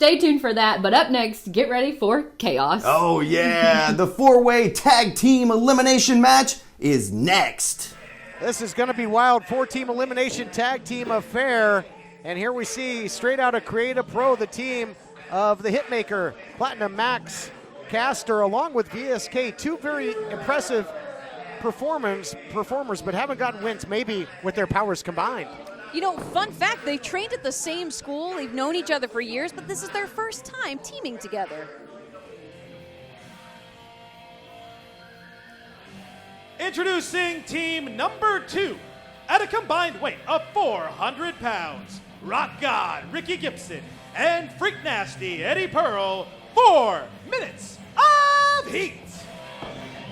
Stay tuned for that, but up next, get ready for chaos. Oh yeah, the 4-way tag team elimination match is next. This is going to be wild. 4-team elimination tag team affair. And here we see, straight out of Creative Pro, the team of the Hitmaker, Platinum Max Caster, along with VSK. Two very impressive performers, but haven't gotten wins, maybe with their powers combined. You know, fun fact, they trained at the same school. They've known each other for years, but this is their first time teaming together. Introducing team number 2 at a combined weight of 400 pounds. Rock God Ricky Gibson and Freak Nasty Eddie Pearl. 4 minutes of heat.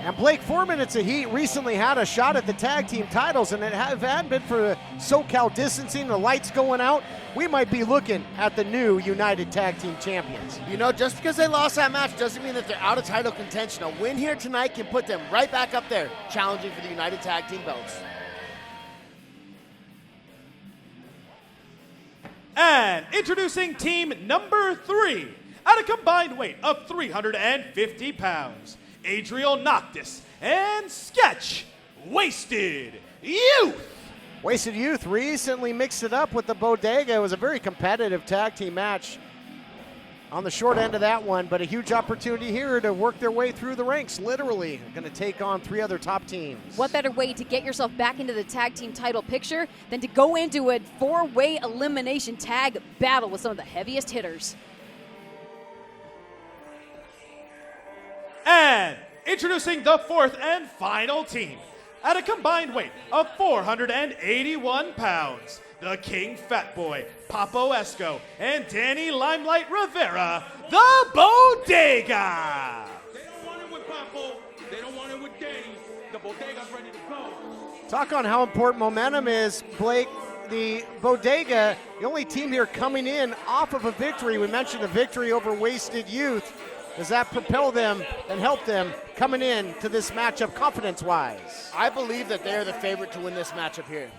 And Blake, 4 minutes of heat, recently had a shot at the tag team titles, and if it hadn't been for SoCal Distancing, the lights going out, we might be looking at the new United Tag Team Champions. You know, just because they lost that match doesn't mean that they're out of title contention. A win here tonight can put them right back up there, challenging for the United Tag Team belts. And introducing team number 3 at a combined weight of 350 pounds. Adriel Noctis and Sketch Wasted Youth. Wasted Youth recently mixed it up with the Bodega. It was a very competitive tag team match on the short end of that one, but a huge opportunity here to work their way through the ranks, literally. Going to take on 3 other top teams. What better way to get yourself back into the tag team title picture than to go into a 4-way elimination tag battle with some of the heaviest hitters? And introducing the 4th and final team at a combined weight of 481 pounds. The King Fat Boy, Papo Esco, and Danny Limelight Rivera, the Bodega. They don't want it with Papo. They don't want it with Danny. The Bodega's ready to go. Talk on how important momentum is, Blake. The Bodega, the only team here coming in off of a victory. We mentioned a victory over Wasted Youth. Does that propel them and help them coming in to this matchup confidence-wise? I believe that they're the favorite to win this matchup here.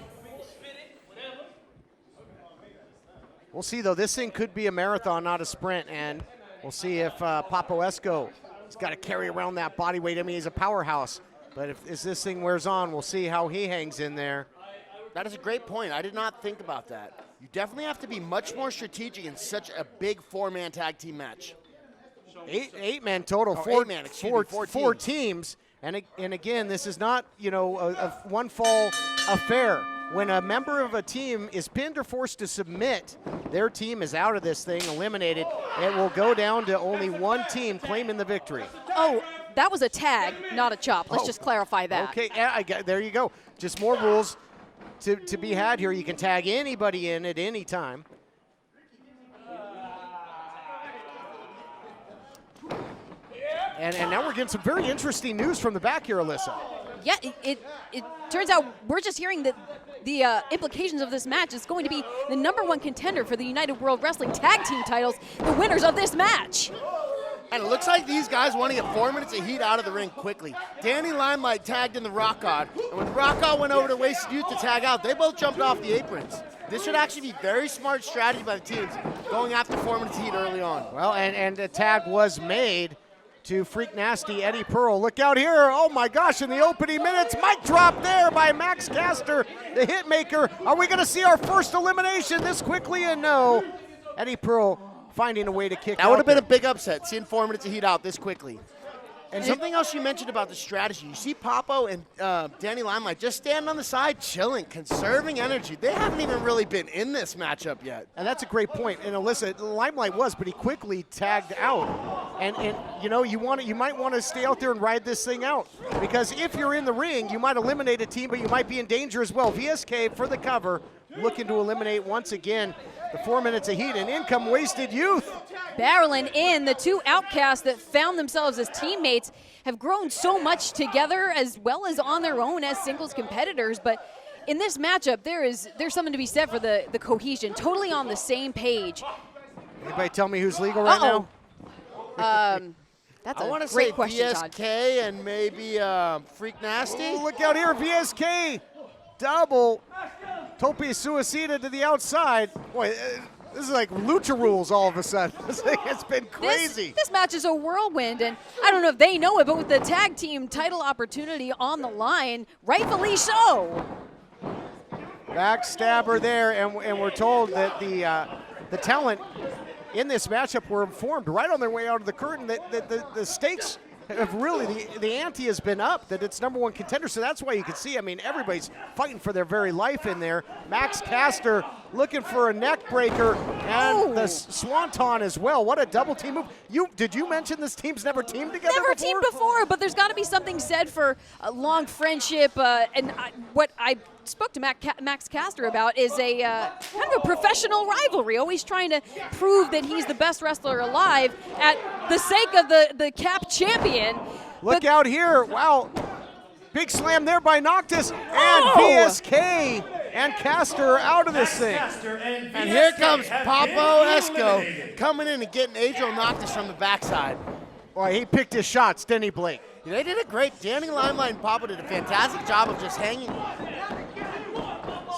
We'll see, though. This thing could be a marathon, not a sprint, and we'll see if Papo Esco has got to carry around that body weight. I mean, he's a powerhouse, but as this thing wears on, we'll see how he hangs in there. That is a great point. I did not think about that. You definitely have to be much more strategic in such a big 4-man tag team match. Eight-man total, four teams. And again, this is not, you know, a one-fall affair. When a member of a team is pinned or forced to submit, their team is out of this thing, eliminated. It will go down to only one team claiming the victory. Oh, that was a tag, not a chop. Let's just clarify that. Okay, yeah, there you go. Just more rules to be had here. You can tag anybody in at any time. And now we're getting some very interesting news from the back here, Alyssa. Yeah, it turns out we're just hearing that the implications of this match is going to be the #1 contender for the United World Wrestling Tag Team titles, the winners of this match. And it looks like these guys want to get 4 minutes of heat out of the ring quickly. Danny Limelight tagged in the Rock God, and when Rock God went over to Wasted Youth to tag out, they both jumped off the aprons. This should actually be very smart strategy by the teams, going after 4 minutes of heat early on. Well, and a tag was made to Freak Nasty Eddie Pearl. Look out here. Oh my gosh, in the opening minutes, mic drop there by Max Caster, the Hitmaker. Are we going to see our first elimination this quickly? And no. Eddie Pearl finding a way to kick out. That would have been a big upset, seeing 4 minutes of heat out this quickly. And something else you mentioned about the strategy. You see Papo and Danny Limelight just standing on the side, chilling, conserving energy. They haven't even really been in this matchup yet. And that's a great point. And Alyssa, Limelight was, but he quickly tagged out. And you know, you might want to stay out there and ride this thing out. Because if you're in the ring, you might eliminate a team, but you might be in danger as well. VSK for the cover, looking to eliminate once again the 4 minutes of heat, and in come Wasted Youth. Barreling in, the two outcasts that found themselves as teammates have grown so much together as well as on their own as singles competitors. But in this matchup, there's something to be said for the cohesion, totally on the same page. Anybody tell me who's legal right now? That's I a want to great say question, VSK Todd. and maybe Freak Nasty. Oh, look out here, VSK. Double. Tope Suicida to the outside. Boy, This is like lucha rules all of a sudden. It's been crazy. This match is a whirlwind, and I don't know if they know it, but with the tag team title opportunity on the line, rightfully so. Backstabber there, and we're told that the talent in this matchup were informed right on their way out of the curtain that the stakes have really, the ante has been up, that it's number one contender, so that's why you can see, I mean, everybody's fighting for their very life in there. Max Caster looking for a neck breaker, and the swanton as well. What a double team move. Did you mention this team's never teamed together Never before? teamed before, but there's got to be something said for a long friendship, and what I spoke to Max Caster about is a kind of a professional rivalry, always trying to prove that he's the best wrestler alive at the sake of the cap champion. Look out here. Wow. Big slam there by Noctis, and VSK and Caster are out of this thing. And here comes Papo Esco coming in and getting Adriel Noctis from the backside. Boy, he picked his shots, didn't he, Blake? They did it great. Danny Limelight and Papo did a fantastic job of just hanging.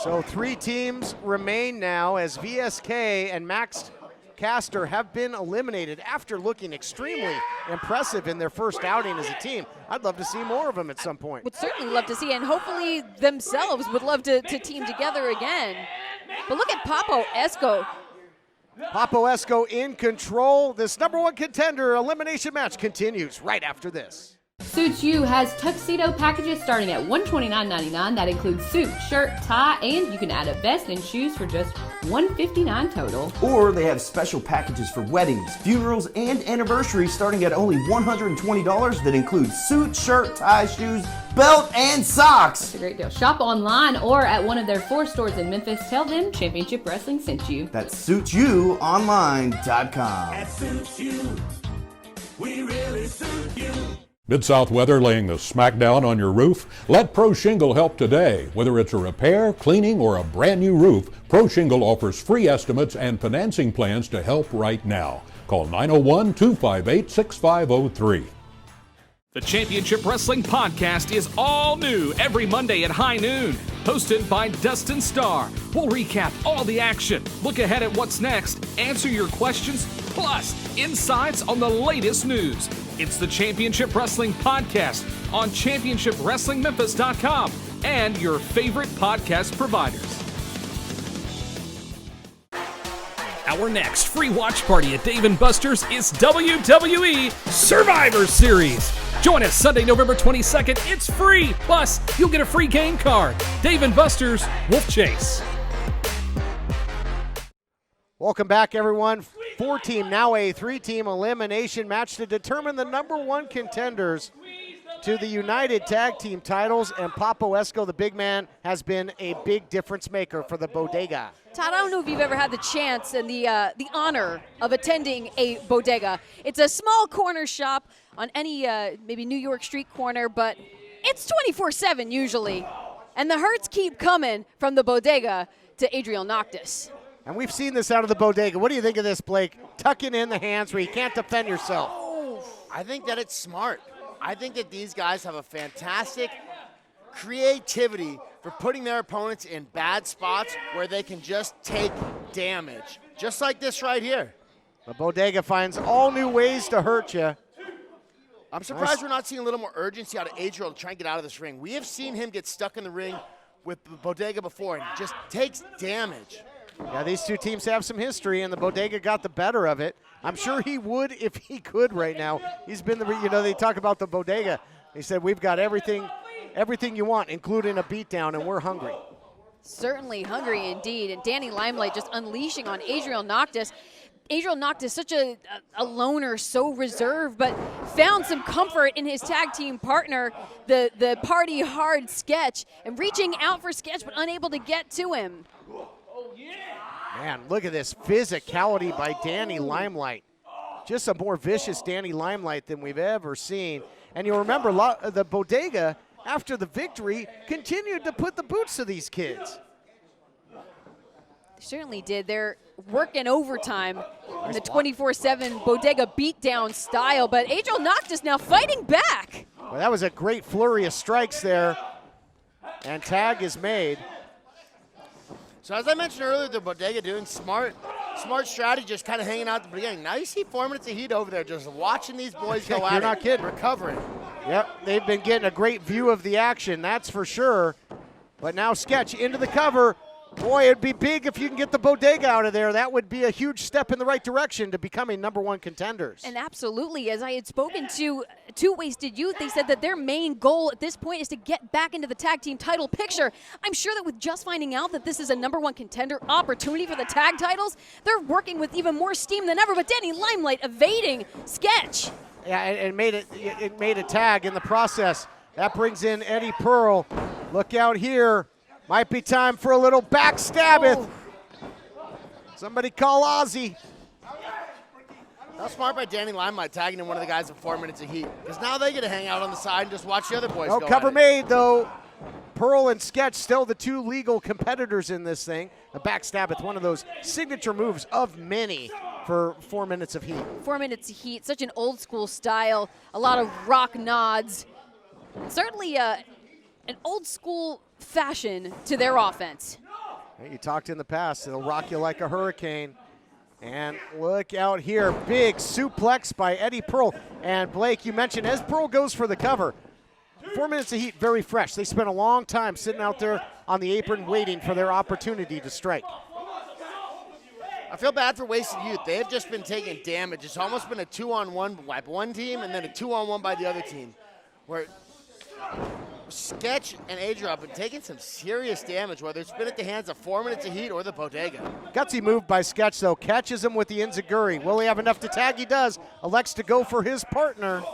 So 3 teams remain now as VSK and Max Caster have been eliminated after looking extremely impressive in their first outing as a team. I'd love to see more of them at some point. Would certainly love to see, and hopefully themselves would love to team together again. But look at Papo Esco. Papo Esco in control. This number one contender elimination match continues right after this. Suits You has tuxedo packages starting at $129.99. That includes suit, shirt, tie, and you can add a vest and shoes for just $159 total. Or they have special packages for weddings, funerals, and anniversaries starting at only $120 that includes suit, shirt, tie, shoes, belt, and socks. It's a great deal. Shop online or at one of their 4 stores in Memphis. Tell them Championship Wrestling sent you. That's SuitsYouOnline.com. At Suits You, we really suit you. Mid-South weather laying the smackdown on your roof? Let Pro Shingle help today. Whether it's a repair, cleaning, or a brand new roof, Pro Shingle offers free estimates and financing plans to help right now. Call 901-258-6503. The Championship Wrestling Podcast is all new every Monday at high noon. Hosted by Dustin Starr. We'll recap all the action, look ahead at what's next, answer your questions, plus insights on the latest news. It's the Championship Wrestling Podcast on ChampionshipWrestlingMemphis.com and your favorite podcast providers. Our next free watch party at Dave & Buster's is WWE Survivor Series. Join us Sunday, November 22nd. It's free. Plus, you'll get a free game card. Dave & Buster's Wolf Chase. Welcome back, everyone. 4-team, now a 3-team elimination match to determine the number one contenders to the United Tag Team titles. And Papo Esco, the big man, has been a big difference maker for the Bodega. Todd, I don't know if you've ever had the chance and the honor of attending a Bodega. It's a small corner shop on any maybe New York street corner, but it's 24/7 usually. And the hurts keep coming from the Bodega to Adriel Noctis. And we've seen this out of the Bodega. What do you think of this, Blake? Tucking in the hands where you can't defend yourself. I think that it's smart. I think that these guys have a fantastic creativity for putting their opponents in bad spots where they can just take damage. Just like this right here. The Bodega finds all new ways to hurt you. I'm surprised we're not seeing a little more urgency out of Adriel to try and get out of this ring. We have seen him get stuck in the ring with Bodega before and just takes damage. Yeah, these two teams have some history, and the Bodega got the better of it. I'm sure he would if he could right now. He's been they talk about the Bodega. They said, we've got everything you want, including a beatdown, and we're hungry. Certainly hungry indeed. And Danny Limelight just unleashing on Adriel Noctis. Adriel Noctis, such a loner, so reserved, but found some comfort in his tag team partner, the Party Hard Sketch, and reaching out for Sketch, but unable to get to him. Man, look at this physicality by Danny Limelight. Just a more vicious Danny Limelight than we've ever seen. And you'll remember the Bodega, after the victory, continued to put the boots to these kids. They certainly did. They're working overtime in the 24/7 Bodega beatdown style, but Adriel Noctis now fighting back. Well, that was a great flurry of strikes there, and tag is made. So as I mentioned earlier, the Bodega doing smart. Smart strategy, just kind of hanging out at the beginning. Now you see 4 minutes of heat over there, just watching these boys go at it. You're not kidding. Recovering. Yep, they've been getting a great view of the action, that's for sure. But now Sketch into the cover. Boy, it'd be big if you can get the Bodega out of there. That would be a huge step in the right direction to becoming #1 contenders. And absolutely, as I had spoken to Wasted Youth, they said that their main goal at this point is to get back into the tag team title picture. I'm sure that with just finding out that this is a #1 contender opportunity for the tag titles, they're working with even more steam than ever. But Danny Limelight evading Sketch. Yeah, it made a tag in the process. That brings in Eddie Pearl. Look out here. Might be time for a little backstabbing. Oh. Somebody call Ozzy. That was smart by Danny Limelight tagging in one of the guys in 4 minutes of heat. Because now they get to hang out on the side and just watch the other boys No go cover at it. made, though. Pearl and Sketch still the two legal competitors in this thing. A backstab, one of those signature moves of many for 4 minutes of heat. 4 minutes of heat, such an old school style, a lot of rock nods. Certainly an old school fashion to their offense. You talked in the past, it'll rock you like a hurricane. And look out here, big suplex by Eddie Pearl. And Blake, you mentioned as Pearl goes for the cover, 4 minutes of heat, very fresh. They spent a long time sitting out there on the apron waiting for their opportunity to strike. I feel bad for Wasted Youth. They've just been taking damage. It's almost been a 2-on-1 by one team and then a 2-on-1 by the other team. Where Sketch and Adria have been taking some serious damage, whether it's been at the hands of 4 minutes of heat or the Bodega. Gutsy move by Sketch, though. Catches him with the enziguri. Will he have enough to tag? He does. Elects to go for his partner.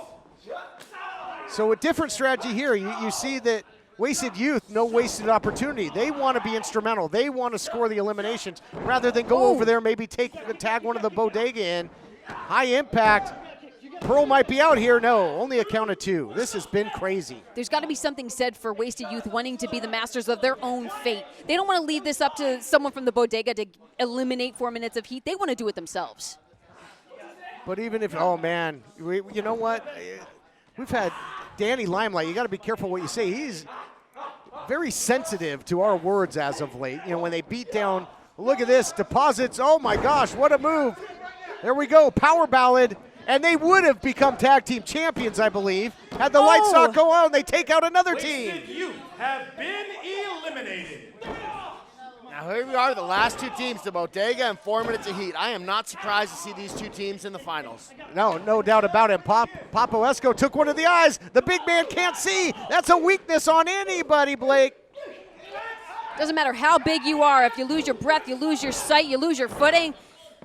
So a different strategy here. You see that Wasted Youth, no wasted opportunity. They want to be instrumental. They want to score the eliminations rather than go over there, maybe tag one of the Bodega in. High impact. Pearl might be out here. No, only a count of 2. This has been crazy. There's got to be something said for Wasted Youth wanting to be the masters of their own fate. They don't want to leave this up to someone from the Bodega to eliminate 4 minutes of heat. They want to do it themselves. But even if, oh man, you know what? We've had Danny Limelight. You got to be careful what you say. He's very sensitive to our words as of late. You know, when they beat down, look at this, deposits. Oh my gosh, what a move. There we go, power ballad. And they would have become tag team champions, I believe, had the lights not go out and they take out another team. Wasted Youth have been eliminated. Now here we are, the last 2 teams, the Bodega and 4 minutes of heat. I am not surprised to see these 2 teams in the finals. No doubt about it. Papo Esco took one of the eyes. The big man can't see. That's a weakness on anybody, Blake. Doesn't matter how big you are. If you lose your breath, you lose your sight, you lose your footing.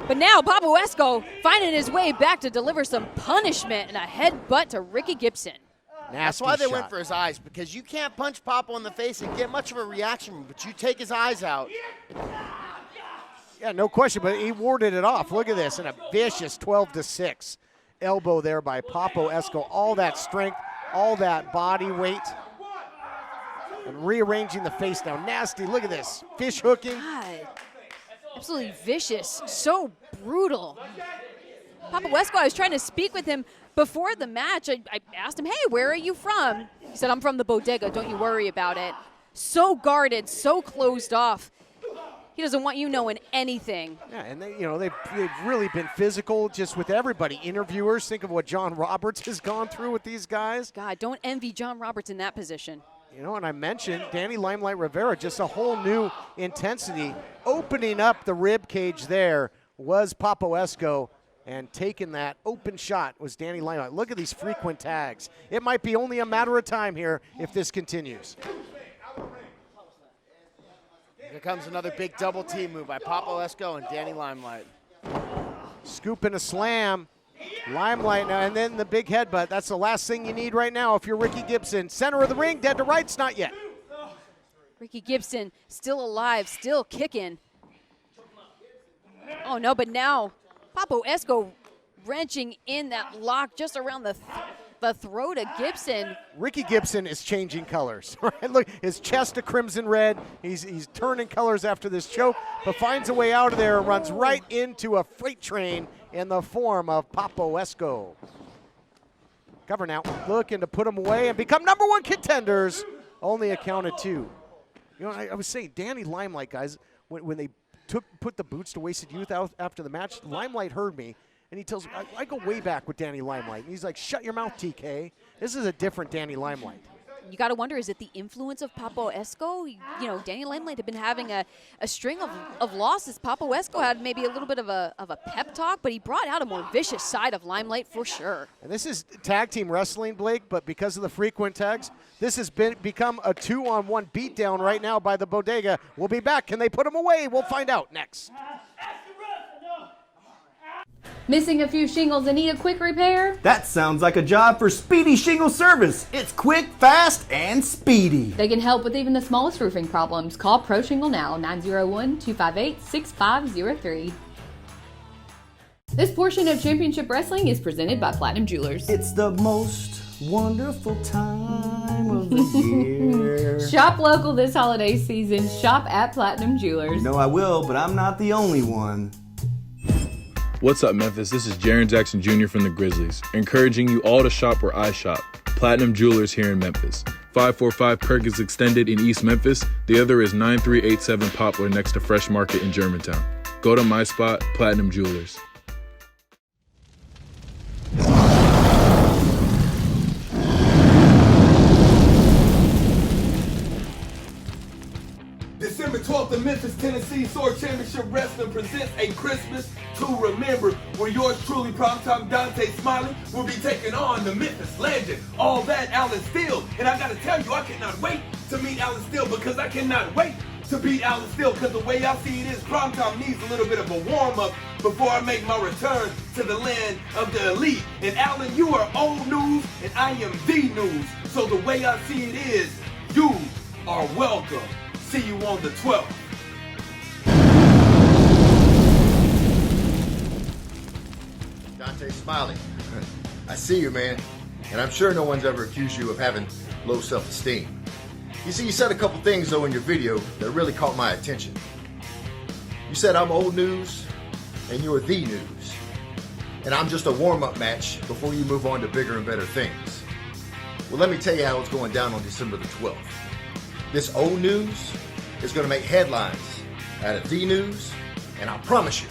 But now Papo Esco finding his way back to deliver some punishment and a headbutt to Ricky Gibson. That's why they went for his eyes, because you can't punch Papo in the face and get much of a reaction, but you take his eyes out. Yeah, no question, but he warded it off. Look at this, and a vicious 12-6 elbow there by Papo Esco. All that strength, all that body weight. And rearranging the face now. Nasty, look at this. Fish hooking. God, absolutely vicious, so brutal. Papo Esco, I was trying to speak with him before the match. I asked him, hey, where are you from? He said, I'm from the Bodega, don't you worry about it. So guarded, so closed off. He doesn't want you knowing anything. Yeah, and they've really been physical just with everybody. Interviewers, think of what John Roberts has gone through with these guys. God, don't envy John Roberts in that position. You know, and I mentioned Danny Limelight Rivera, just a whole new intensity. Opening up the rib cage there was Papo Esco, and taking that open shot was Danny Limelight. Look at these frequent tags. It might be only a matter of time here if this continues. Here comes another big double team move by Papo Esco and Danny Limelight. Scoop and a slam. Limelight now, and then the big headbutt. That's the last thing you need right now if you're Ricky Gibson. Center of the ring, dead to rights, not yet. Ricky Gibson still alive, still kicking. Oh no, but now Papo Esco wrenching in that lock just around the throat of Gibson. Ricky Gibson is changing colors. Right? Look, his chest a crimson red. He's turning colors after this choke, but finds a way out of there and runs right into a freight train in the form of Papo Esco. Cover now, looking to put him away and become #1 contenders. Only a count of 2. You know, I was saying, Danny Limelight, guys, when they put the boots to Wasted Youth out after the match, Limelight heard me, and he tells me, I go way back with Danny Limelight. And he's like, shut your mouth, TK. This is a different Danny Limelight. You got to wonder, is it the influence of Papo Esco? You know, Danny Limelight had been having a string of losses. Papo Esco had maybe a little bit of a pep talk, but he brought out a more vicious side of Limelight for sure. And this is tag team wrestling, Blake, but because of the frequent tags, this has become a 2-on-1 beatdown right now by the Bodega. We'll be back. Can they put him away? We'll find out next. Missing a few shingles and need a quick repair? That sounds like a job for Speedy Shingle Service. It's quick, fast, and speedy. They can help with even the smallest roofing problems. Call Pro Shingle now, 901-258-6503. This portion of Championship Wrestling is presented by Platinum Jewelers. It's the most wonderful time of the year. Shop local this holiday season. Shop at Platinum Jewelers. You know I will, but I'm not the only one. What's up, Memphis? This is Jaren Jackson Jr. from the Grizzlies, encouraging you all to shop where I shop, Platinum Jewelers here in Memphis. 545 Perkins Extended in East Memphis. The other is 9387 Poplar next to Fresh Market in Germantown. Go to my spot, Platinum Jewelers. December 12th, the Memphis, Tennessee Soar Championship Wrestling presents a Christmas to remember, where yours truly, Primetime Dante Smiley, will be taking on the Memphis legend, All That Alan Steele. And I gotta tell you, I cannot wait to meet Alan Steele, because I cannot wait to beat Alan Steele, because the way I see it is, Primetime needs a little bit of a warm-up before I make my return to the land of the elite. And Alan, you are old news, and I am the news. So the way I see it is, you are welcome. See you on the 12th. Dante Smiley, I see you, man, and I'm sure no one's ever accused you of having low self-esteem. You see, you said a couple things, though, in your video that really caught my attention. You said I'm old news, and you're the news, and I'm just a warm-up match before you move on to bigger and better things. Well, let me tell you how it's going down on December the 12th. This old news is going to make headlines out of the news, and I promise you,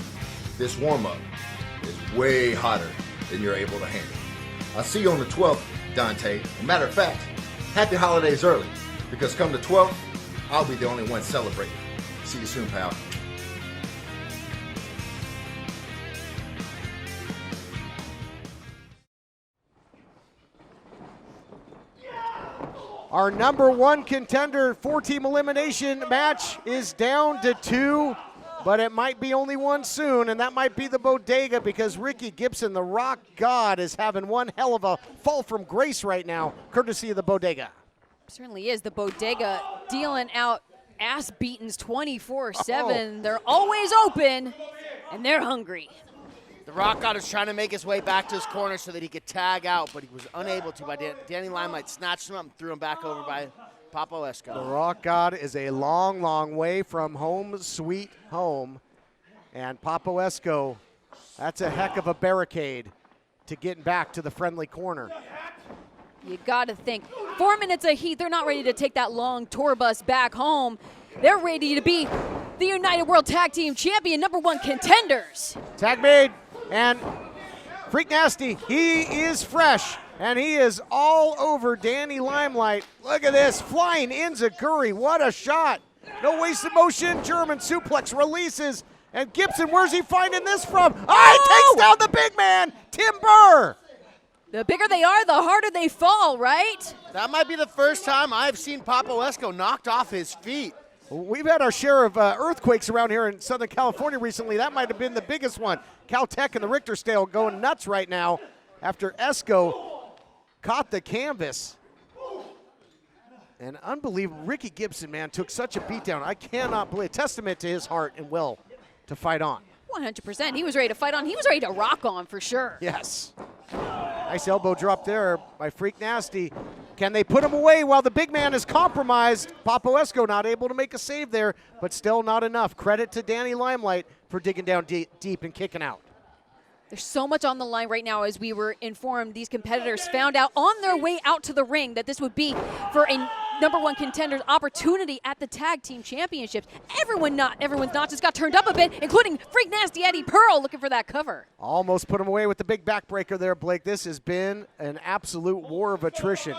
this warm-up is way hotter than you're able to handle. I'll see you on the 12th, Dante. As a matter of fact, happy holidays early, because come the 12th, I'll be the only one celebrating. See you soon, pal. Our number one contender 4-team elimination match is down to 2, but it might be only one soon, and that might be the Bodega, because Ricky Gibson, the Rock God, is having one hell of a fall from grace right now, courtesy of the Bodega. Certainly is. The Bodega dealing out ass beatings 24/7. They're always open, and they're hungry. The Rock God is trying to make his way back to his corner so that he could tag out, but he was unable to. Danny Limelight snatched him up and threw him back over by Papo Esco. The Rock God is a long, long way from home sweet home. And Papo Esco, that's a heck of a barricade to getting back to the friendly corner. You got to think. 4 minutes of heat. They're not ready to take that long tour bus back home. They're ready to be the United World Tag Team Champion, number one contenders. Tag made, and Freak Nasty, he is fresh, and he is all over Danny Limelight. Look at this, flying Enziguri, what a shot. No wasted motion, German suplex releases, and Gibson, where's he finding this from? He takes down the big man, Tim Burr. The bigger they are, the harder they fall, right? That might be the first time I've seen Papo Esco knocked off his feet. We've had our share of earthquakes around here in Southern California recently. That might have been the biggest one. Caltech and the Richter scale going nuts right now after Esco caught the canvas. And unbelievable, Ricky Gibson, man, took such a beatdown. I cannot believe, testament to his heart and will to fight on. 100%. He was ready to fight on. He was ready to rock on for sure. Yes. Nice elbow drop there by Freak Nasty. Can they put him away while the big man is compromised? Papo Esco not able to make a save there, but still not enough. Credit to Danny Limelight for digging down deep and kicking out. There's so much on the line right now. As we were informed, these competitors found out on their way out to the ring that this would be for a number one contenders opportunity at the tag team championships. Everyone's notches got turned up a bit, including Freak Nasty Eddie Pearl looking for that cover. Almost put him away with the big backbreaker there, Blake. This has been an absolute war of attrition.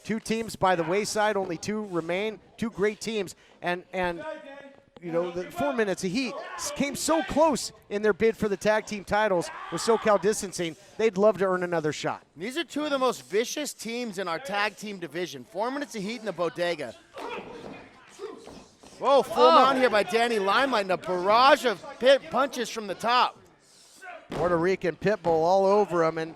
Two teams by the wayside, only two remain. Two great teams, and the 4 minutes of heat came so close in their bid for the tag team titles with SoCal Distancing. They'd love to earn another shot. These are two of the most vicious teams in our tag team division. 4 minutes of heat in the Bodega. Whoa, full mount here by Danny Limelight and a barrage of punches from the top. Puerto Rican Pitbull all over him, and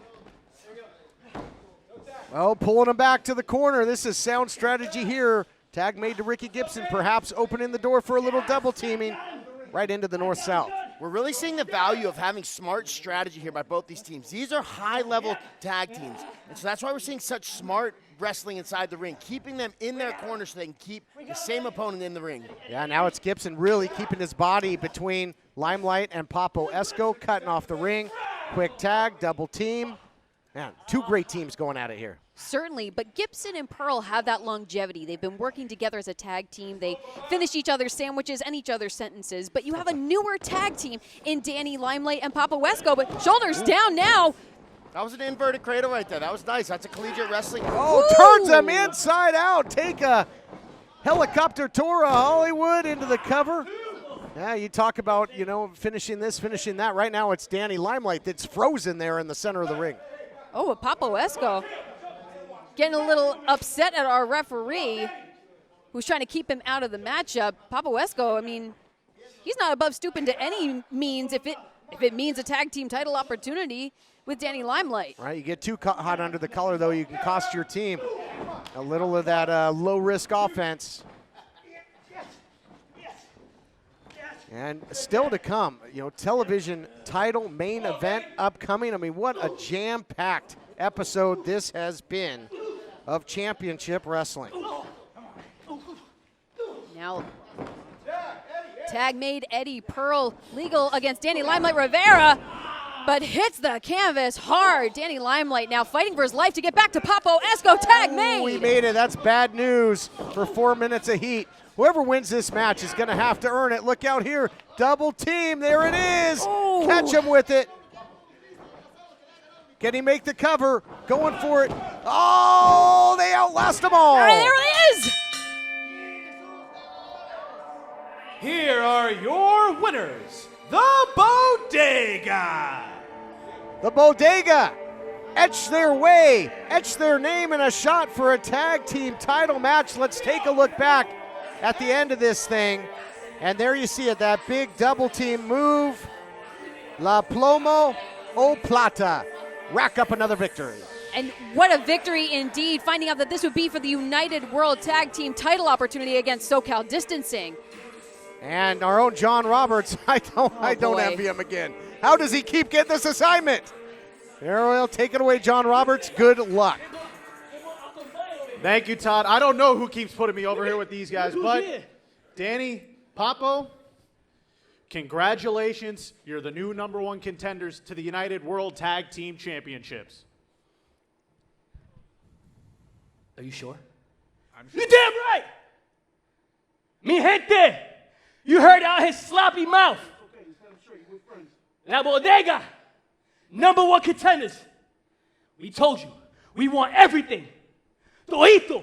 pulling him back to the corner. This is sound strategy here. Tag made to Ricky Gibson, perhaps opening the door for a little double teaming right into the north-south. We're really seeing the value of having smart strategy here by both these teams. These are high-level tag teams, and so that's why we're seeing such smart wrestling inside the ring, keeping them in their corner so they can keep the same opponent in the ring. Yeah, now it's Gibson really keeping his body between Limelight and Papo Esco, cutting off the ring. Quick tag, double team. Man, two great teams going at it here. Certainly, but Gibson and Pearl have that longevity. They've been working together as a tag team. They finish each other's sandwiches and each other's sentences. But you have a newer tag team in Danny Limelight and Papa Wesco, but shoulders down now. That was an inverted cradle right there. That was nice. That's a collegiate wrestling. Oh, turns them inside out. Take a helicopter tour of Hollywood into the cover. Yeah, you talk about, finishing this, finishing that. Right now it's Danny Limelight that's frozen there in the center of the ring. Oh, a Papa Wesco getting a little upset at our referee who's trying to keep him out of the matchup. Papa Wesco, he's not above stooping to any means if it means a tag team title opportunity with Danny Limelight. Right, you get too hot under the collar, though, you can cost your team a little of that low-risk offense. And still to come, television title main event upcoming. What a jam-packed episode this has been of Championship Wrestling. Now, tag made Eddie Pearl legal against Danny Limelight Rivera, but hits the canvas hard. Danny Limelight now fighting for his life to get back to Papo Esco. Tag made. We made it. That's bad news for 4 minutes of heat. Whoever wins this match is going to have to earn it. Look out here. Double team. There it is. Ooh. Catch him with it. Can he make the cover? Going for it. Oh, they outlast them all. There it is. Here are your winners, the Bodega. The Bodega etch their way, etch their name in a shot for a tag team title match. Let's take a look back at the end of this thing. And there you see it, that big double team move. La Plomo o Plata. Rack up another victory. And what a victory indeed, finding out that this would be for the United World Tag Team title opportunity against SoCal Distancing. And our own John Roberts, I don't envy him again. How does he keep getting this assignment? We'll take it away, John Roberts. Good luck. Thank you, Todd. I don't know who keeps putting me over here with these guys, but Danny, Papo, congratulations. You're the new #1 contenders to the United World Tag Team Championships. Are you sure? You're damn right. Mi gente, you heard out his sloppy mouth. La Bodega, #1 contenders. We told you, we want everything. Toito.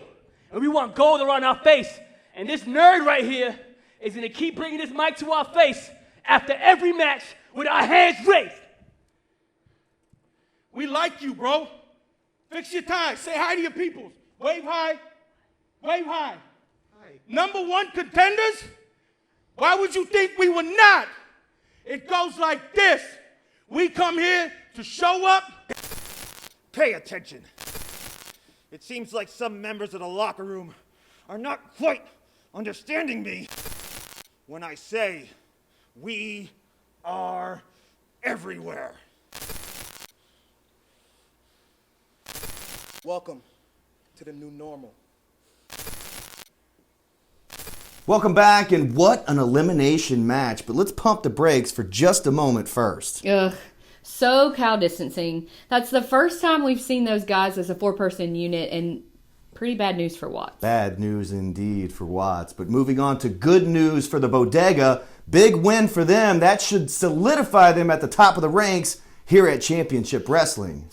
And we want gold around our face. And this nerd right here is going to keep bringing this mic to our face after every match with our hands raised. We like you, bro. Fix your tie. Say hi to your peoples. Wave high. Wave high. #1 contenders? Why would you think we were not? It goes like this. We come here to show up. Pay attention. It seems like some members of the locker room are not quite understanding me when I say we are everywhere. Welcome to the new normal. Welcome back, and what an elimination match. But let's pump the brakes for just a moment first. Ugh. SoCal Distancing. That's the first time we've seen those guys as a 4-person unit in pretty bad news for Watts. Bad news indeed for Watts. But moving on to good news for the Bodega. Big win for them. That should solidify them at the top of the ranks here at Championship Wrestling.